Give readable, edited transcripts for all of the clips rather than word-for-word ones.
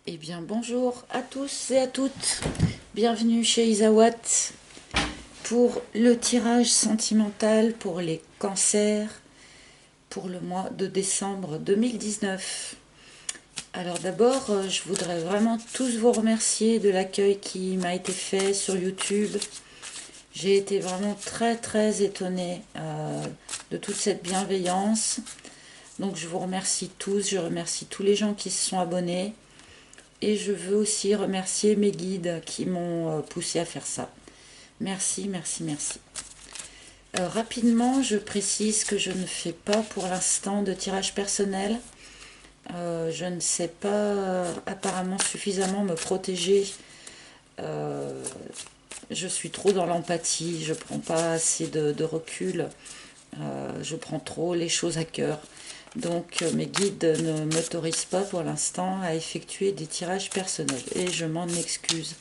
Eh bien bonjour à tous et à toutes, bienvenue chez Isawat pour le tirage sentimental pour les cancers pour le mois de décembre 2019. Alors d'abord, je voudrais vraiment tous vous remercier de l'accueil qui m'a été fait sur YouTube. J'ai été vraiment très étonnée de toute cette bienveillance. Donc je vous remercie tous, je remercie tous les gens qui se sont abonnés. Et je veux aussi remercier mes guides qui m'ont poussé à faire ça. Merci, merci, merci. Rapidement, je précise que je ne fais pas pour l'instant de tirage personnel. Je ne sais pas apparemment suffisamment me protéger. Je suis trop dans l'empathie, je prends pas assez de recul. Je prends trop les choses à cœur. Donc mes guides ne m'autorisent pas pour l'instant à effectuer des tirages personnels et je m'en excuse.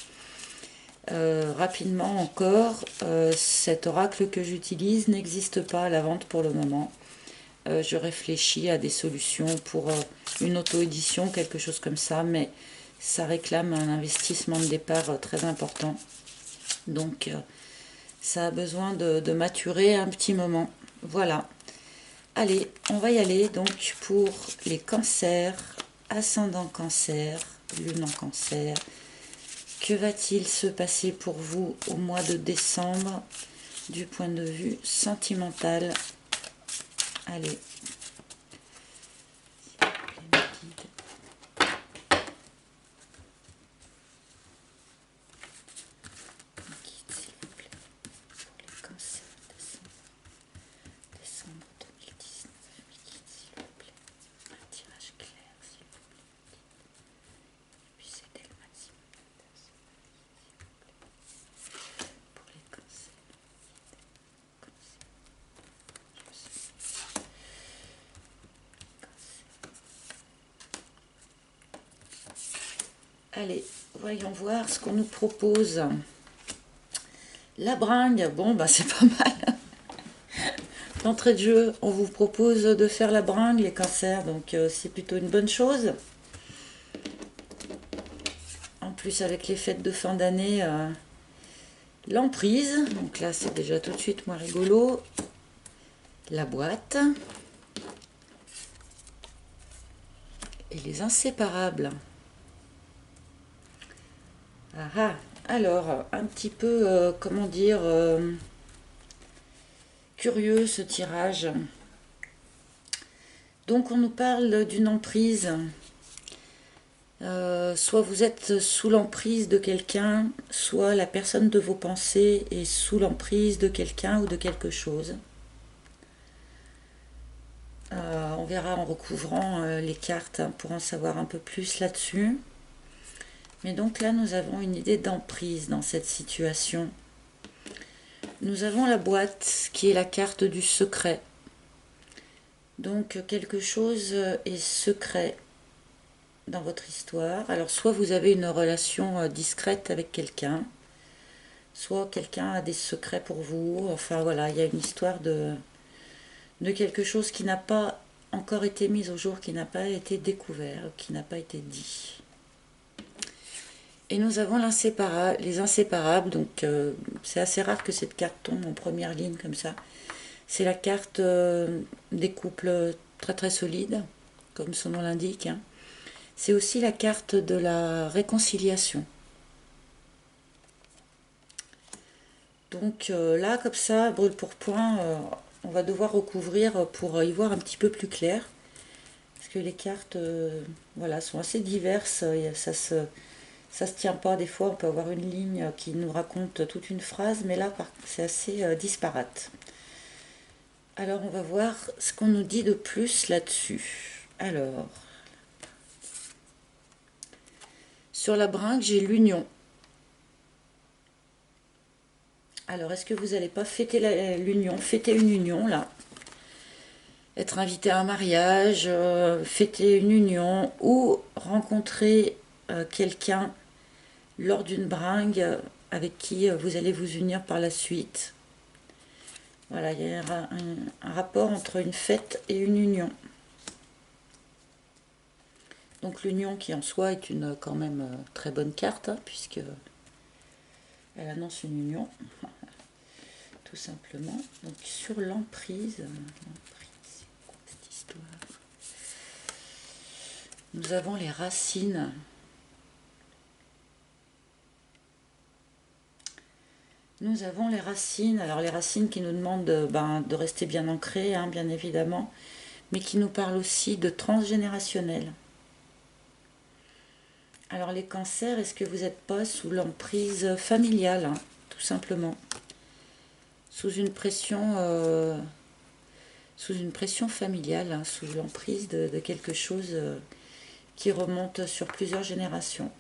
Rapidement encore, cet oracle que j'utilise n'existe pas à la vente pour le moment. Je réfléchis à des solutions pour une auto-édition, quelque chose comme ça, mais ça réclame un investissement de départ très important. Donc ça a besoin de maturer un petit moment. Voilà. Allez, on va y aller donc pour les cancers, ascendant cancer, lune en cancer. Que va-t-il se passer pour vous au mois de décembre du point de vue sentimental? Allez. Décembre 2019, s'il vous plaît. Un tirage clair, s'il vous plaît. Puis c'était le maximum de personnes, s'il vous plaît. Pour les cancers. Allez, voyons voir ce qu'on nous propose. La bringue, bon bah c'est pas mal. D'entrée de jeu, on vous propose de faire la bringue, les cancers, donc c'est plutôt une bonne chose. En plus, avec les fêtes de fin d'année, l'emprise, donc là c'est déjà tout de suite moins rigolo. La boîte. Et les inséparables. Ah ah, alors, un petit peu, comment dire, curieux ce tirage. Donc on nous parle d'une emprise. Soit vous êtes sous l'emprise de quelqu'un, soit la personne de vos pensées est sous l'emprise de quelqu'un ou de quelque chose. On verra en recouvrant les cartes pour en savoir un peu plus là-dessus. Mais donc là, nous avons une idée d'emprise dans cette situation. Nous avons la boîte qui est la carte du secret. Donc quelque chose est secret dans votre histoire. Alors soit vous avez une relation discrète avec quelqu'un, soit quelqu'un a des secrets pour vous. Enfin voilà, il y a une histoire de quelque chose qui n'a pas encore été mis au jour, qui n'a pas été découvert, qui n'a pas été dit. Et nous avons les inséparables, donc c'est assez rare que cette carte tombe en première ligne comme ça. C'est la carte des couples très solides, comme son nom l'indique. Hein. C'est aussi la carte de la réconciliation. Donc là, comme ça, brûle pour point, on va devoir recouvrir pour y voir un petit peu plus clair. Parce que les cartes voilà, sont assez diverses, ça se tient pas. Des fois, on peut avoir une ligne qui nous raconte toute une phrase, mais là, c'est assez disparate. Alors, on va voir ce qu'on nous dit de plus là-dessus. Alors, sur la bringue, j'ai l'union. Alors, est-ce que vous n'allez pas fêter l'union, fêter une union, là? Être invité à un mariage, fêter une union ou rencontrer quelqu'un lors d'une bringue avec qui vous allez vous unir par la suite. Voilà, il y a un rapport entre une fête et une union. Donc l'union qui en soi est une quand même très bonne carte, hein, puisque elle annonce une union, tout simplement. Donc sur l'emprise, c'est quoi cette histoire? Nous avons les racines. Nous avons les racines. Alors les racines qui nous demandent de rester bien ancrés, hein, bien évidemment, mais qui nous parlent aussi de transgénérationnel. Alors les cancers, est-ce que vous n'êtes pas sous l'emprise familiale, hein, tout simplement, sous une pression familiale, hein, sous l'emprise de quelque chose qui remonte sur plusieurs générations.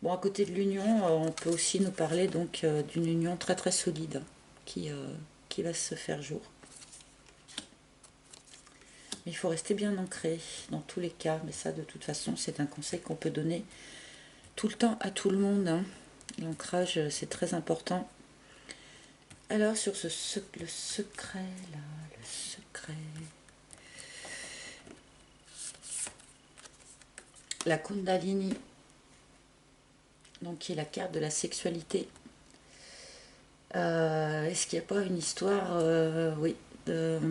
Bon, à côté de l'union, on peut aussi nous parler donc d'une union très très solide qui va se faire jour. Mais il faut rester bien ancré dans tous les cas. Mais ça, de toute façon, c'est un conseil qu'on peut donner tout le temps à tout le monde, hein. L'ancrage, c'est très important. Alors, sur le secret, là, le secret. La Kundalini, donc qui est la carte de la sexualité. Est-ce qu'il n'y a pas une histoire, oui, de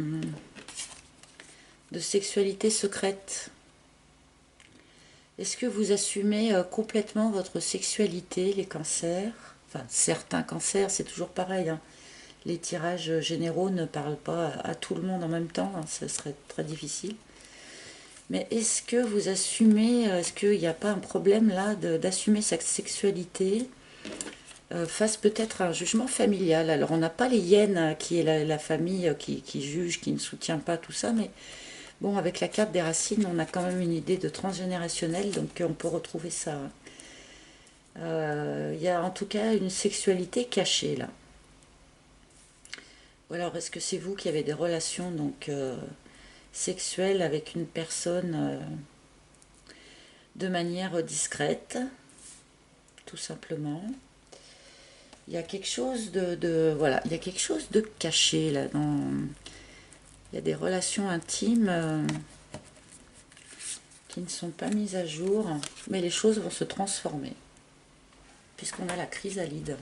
sexualité secrète? Est-ce que vous assumez complètement votre sexualité, les cancers? Enfin, certains cancers, c'est toujours pareil, hein. Les tirages généraux ne parlent pas à tout le monde en même temps, hein, ce serait très difficile. Mais est-ce que vous assumez, est-ce qu'il n'y a pas un problème là d'assumer sa sexualité face peut-être à un jugement familial? Alors on n'a pas les hyènes qui est la famille qui juge, qui ne soutient pas tout ça, mais bon, avec la carte des racines, on a quand même une idée de transgénérationnel, donc on peut retrouver ça. Il y a en tout cas une sexualité cachée là. Ou alors est-ce que c'est vous qui avez des relations donc sexuelles avec une personne de manière discrète, tout simplement? Il y a quelque chose voilà, il y a quelque chose de caché là dans. Il y a des relations intimes qui ne sont pas mises à jour, mais les choses vont se transformer puisqu'on a la chrysalide.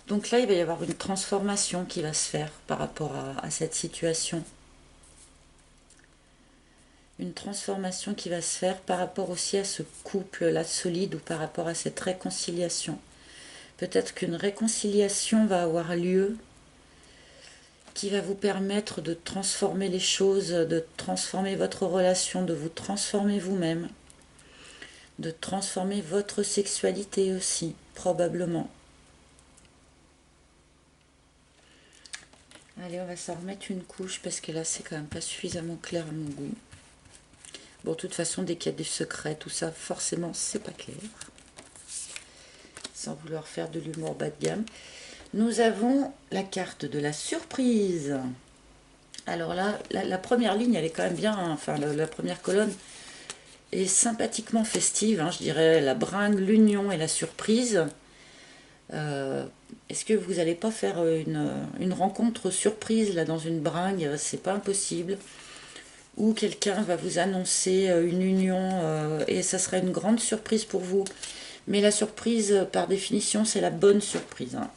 Donc là, il va y avoir une transformation qui va se faire par rapport à cette situation. Une transformation qui va se faire par rapport aussi à ce couple-là solide ou par rapport à cette réconciliation. Peut-être qu'une réconciliation va avoir lieu qui va vous permettre de transformer les choses, de transformer votre relation, de vous transformer vous-même, de transformer votre sexualité aussi, probablement. Allez, on va s'en remettre une couche parce que là, c'est quand même pas suffisamment clair à mon goût. Bon, de toute façon, dès qu'il y a des secrets, tout ça, forcément, c'est pas clair. Sans vouloir faire de l'humour bas de gamme. Nous avons la carte de la surprise. Alors là, la première ligne, elle est quand même bien, hein. Enfin, la première colonne est sympathiquement festive, hein, je dirais, la bringue, l'union et la surprise. Est-ce que vous n'allez pas faire une rencontre surprise là dans une bringue? C'est pas impossible. Ou quelqu'un va vous annoncer une union et ça sera une grande surprise pour vous. Mais la surprise, par définition, c'est la bonne surprise, hein.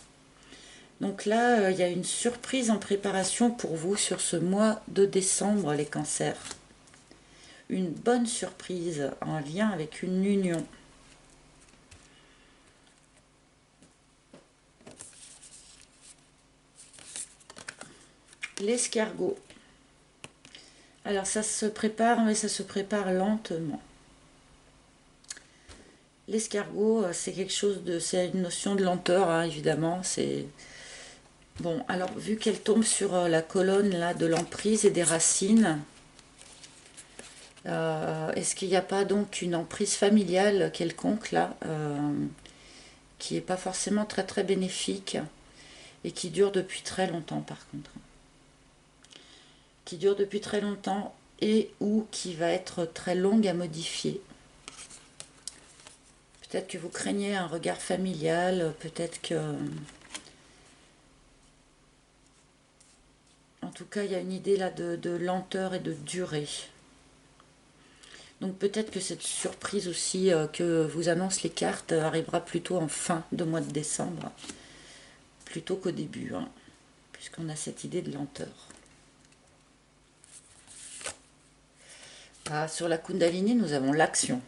Donc là, il y a une surprise en préparation pour vous sur ce mois de décembre, les cancers. Une bonne surprise en lien avec une union. L'escargot. Alors ça se prépare, mais ça se prépare lentement. L'escargot, c'est quelque chose de, c'est une notion de lenteur, hein, évidemment. C'est bon. Alors vu qu'elle tombe sur la colonne là de l'emprise et des racines, est-ce qu'il n'y a pas donc une emprise familiale quelconque là, qui n'est pas forcément très très bénéfique et qui dure depuis très longtemps par contre, qui dure depuis très longtemps et ou qui va être très longue à modifier. Peut-être que vous craignez un regard familial, peut-être que... En tout cas, il y a une idée là de lenteur et de durée. Donc peut-être que cette surprise aussi que vous annoncent les cartes arrivera plutôt en fin de mois de décembre, plutôt qu'au début, hein, puisqu'on a cette idée de lenteur. Ah, sur la Kundalini, nous avons l'action.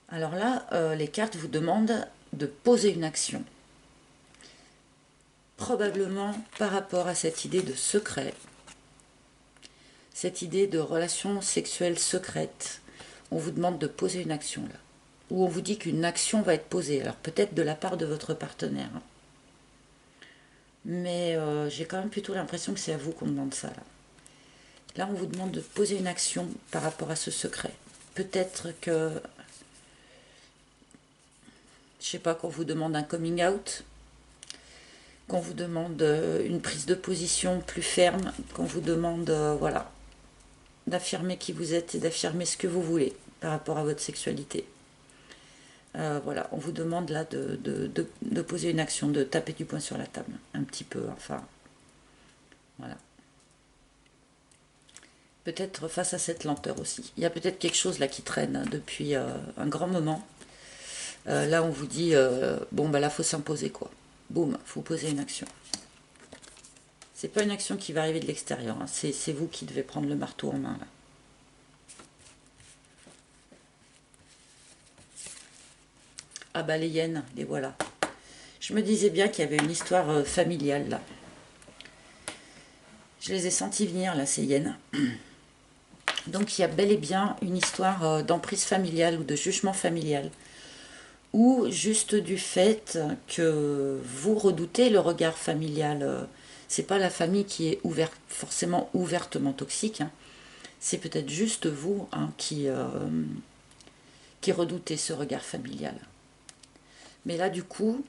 Alors là, les cartes vous demandent de poser une action. Probablement par rapport à cette idée de secret, cette idée de relation sexuelle secrète. On vous demande de poser une action là. Ou on vous dit qu'une action va être posée. Alors peut-être de la part de votre partenaire. Hein. Mais j'ai quand même plutôt l'impression que c'est à vous qu'on demande ça là. Là, on vous demande de poser une action par rapport à ce secret. Peut-être que, je sais pas, qu'on vous demande un coming out, qu'on vous demande une prise de position plus ferme, qu'on vous demande, voilà, d'affirmer qui vous êtes et d'affirmer ce que vous voulez par rapport à votre sexualité. Voilà, on vous demande là de poser une action, de taper du poing sur la table, un petit peu, enfin, voilà. Peut-être face à cette lenteur aussi. Il y a peut-être quelque chose là qui traîne depuis un grand moment. Là, on vous dit, bon, bah là, faut s'imposer, quoi. Boum, faut poser une action. C'est pas une action qui va arriver de l'extérieur, hein. C'est vous qui devez prendre le marteau en main, là. Ah bah, les hyènes, les voilà. Je me disais bien qu'il y avait une histoire familiale, là. Je les ai sentis venir, là, ces hyènes. Donc, il y a bel et bien une histoire d'emprise familiale ou de jugement familial. Ou juste du fait que vous redoutez le regard familial. C'est pas la famille qui est forcément ouvertement toxique. Hein. C'est peut-être juste vous hein, qui redoutez ce regard familial. Mais là, du coup,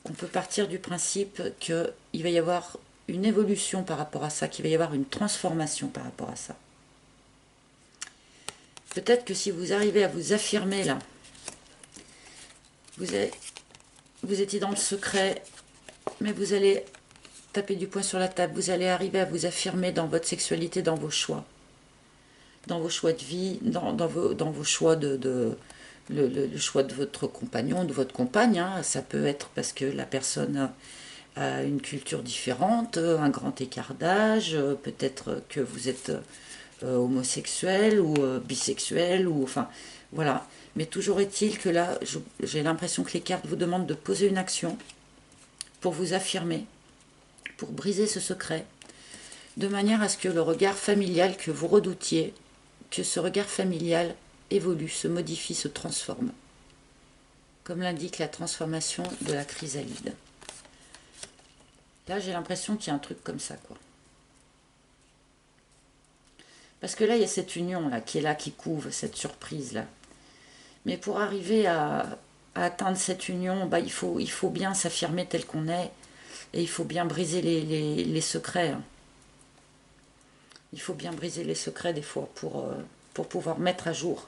on peut partir du principe qu'il va y avoir une évolution par rapport à ça, qu'il va y avoir une transformation par rapport à ça. Peut-être que si vous arrivez à vous affirmer là, vous étiez dans le secret, mais vous allez taper du poing sur la table, vous allez arriver à vous affirmer dans votre sexualité, dans vos choix de vie, dans vos choix le choix de votre compagnon, de votre compagne. Hein. Ça peut être parce que la personne a une culture différente, un grand écart d'âge, peut-être que vous êtes homosexuel ou bisexuel, ou enfin, voilà. Mais toujours est-il que là, j'ai l'impression que les cartes vous demandent de poser une action pour vous affirmer, pour briser ce secret, de manière à ce que le regard familial que vous redoutiez, que ce regard familial évolue, se modifie, se transforme, comme l'indique la transformation de la chrysalide. Là, j'ai l'impression qu'il y a un truc comme ça, quoi. Parce que là, il y a cette union là, qui est là, qui couve, cette surprise-là. Mais pour arriver à atteindre cette union, bah, il faut bien s'affirmer tel qu'on est, et il faut bien briser les secrets. Hein. Il faut bien briser les secrets des fois pour pouvoir mettre à jour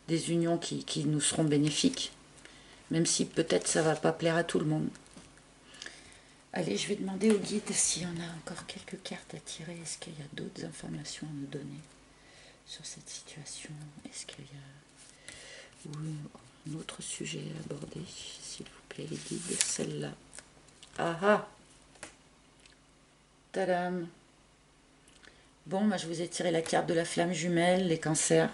des unions qui nous seront bénéfiques. Même si peut-être ça ne va pas plaire à tout le monde. Allez, je vais demander au guide s'il y en a encore quelques cartes à tirer. Est-ce qu'il y a d'autres informations à nous donner sur cette situation? Est-ce qu'il y a un autre sujet à aborder? S'il vous plaît, les guides, celle-là. Ah ah! Tadam! Bon, moi je vous ai tiré la carte de la flamme jumelle, les cancers.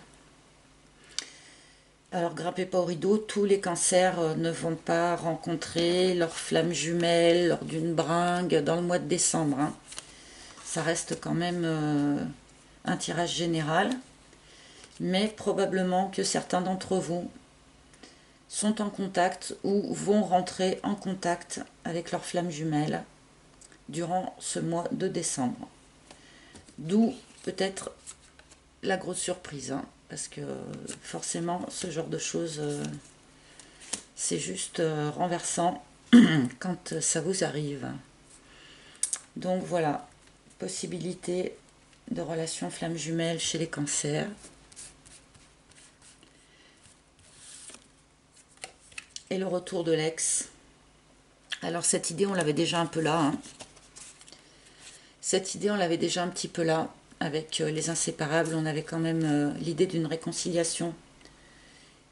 Alors, grimpez pas au rideau, tous les cancers ne vont pas rencontrer leur flamme jumelle lors d'une bringue dans le mois de décembre. Hein. Ça reste quand même un tirage général, mais probablement que certains d'entre vous sont en contact ou vont rentrer en contact avec leur flamme jumelle durant ce mois de décembre. D'où peut-être la grosse surprise. Hein. Parce que forcément, ce genre de choses, c'est juste renversant quand ça vous arrive. Donc voilà, possibilité de relation flamme jumelle chez les cancers. Et le retour de l'ex. Alors cette idée, on l'avait déjà un peu là. Hein. Cette idée, on l'avait déjà un petit peu là, avec les inséparables. On avait quand même l'idée d'une réconciliation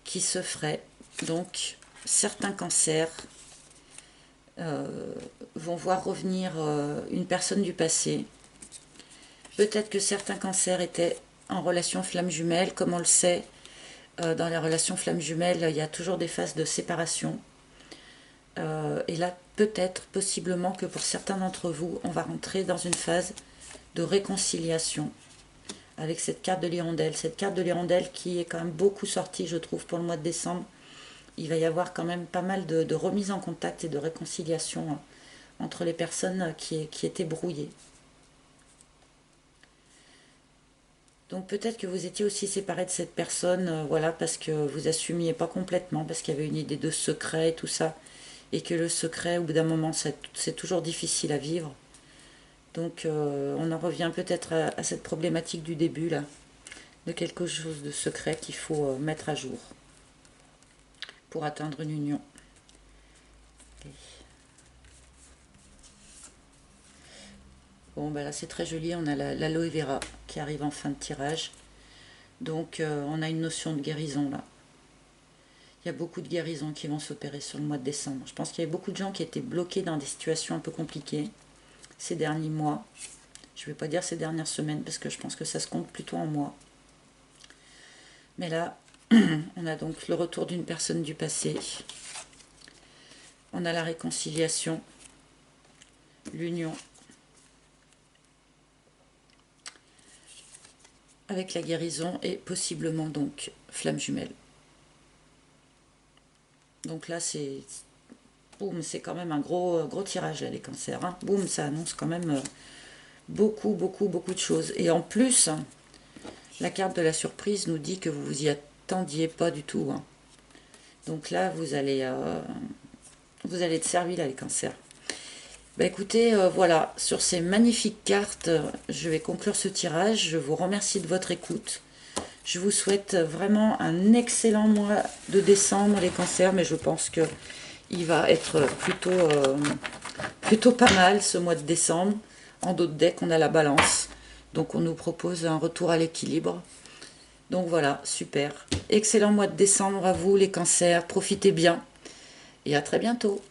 qui se ferait. Donc, certains cancers vont voir revenir une personne du passé. Peut-être que certains cancers étaient en relation flamme jumelle. Comme on le sait, dans les relations flamme jumelle, il y a toujours des phases de séparation. Et là, peut-être, possiblement que pour certains d'entre vous, on va rentrer dans une phase de réconciliation avec cette carte de l'hirondelle. Cette carte de l'hirondelle qui est quand même beaucoup sortie, je trouve, pour le mois de décembre. Il va y avoir quand même pas mal de remise en contact et de réconciliation entre les personnes qui étaient brouillées. Donc peut-être que vous étiez aussi séparé de cette personne, voilà, parce que vous assumiez pas complètement, parce qu'il y avait une idée de secret et tout ça, et que le secret, au bout d'un moment, c'est toujours difficile à vivre. Donc on en revient peut-être à cette problématique du début, là, de quelque chose de secret qu'il faut mettre à jour pour atteindre une union. Okay. Bon, ben là c'est très joli, on a l'aloe vera qui arrive en fin de tirage. Donc on a une notion de guérison là. Il y a beaucoup de guérisons qui vont s'opérer sur le mois de décembre. Je pense qu'il y avait beaucoup de gens qui étaient bloqués dans des situations un peu compliquées ces derniers mois. Je ne vais pas dire ces dernières semaines parce que je pense que ça se compte plutôt en mois. Mais là, on a donc le retour d'une personne du passé. On a la réconciliation, l'union, avec la guérison et possiblement donc flamme jumelle. Donc là, c'est boum, c'est quand même un gros tirage là, les cancers. Hein. Boum, ça annonce quand même beaucoup de choses. Et en plus, la carte de la surprise nous dit que vous vous y attendiez pas du tout. Hein. Donc là, vous allez être servi là, les cancers. Bah écoutez, voilà, sur ces magnifiques cartes, je vais conclure ce tirage. Je vous remercie de votre écoute. Je vous souhaite vraiment un excellent mois de décembre, les cancers, mais je pense que il va être plutôt pas mal ce mois de décembre. En d'autres decks, on a la balance. Donc on nous propose un retour à l'équilibre. Donc voilà, super. Excellent mois de décembre à vous, les cancers. Profitez bien. Et à très bientôt.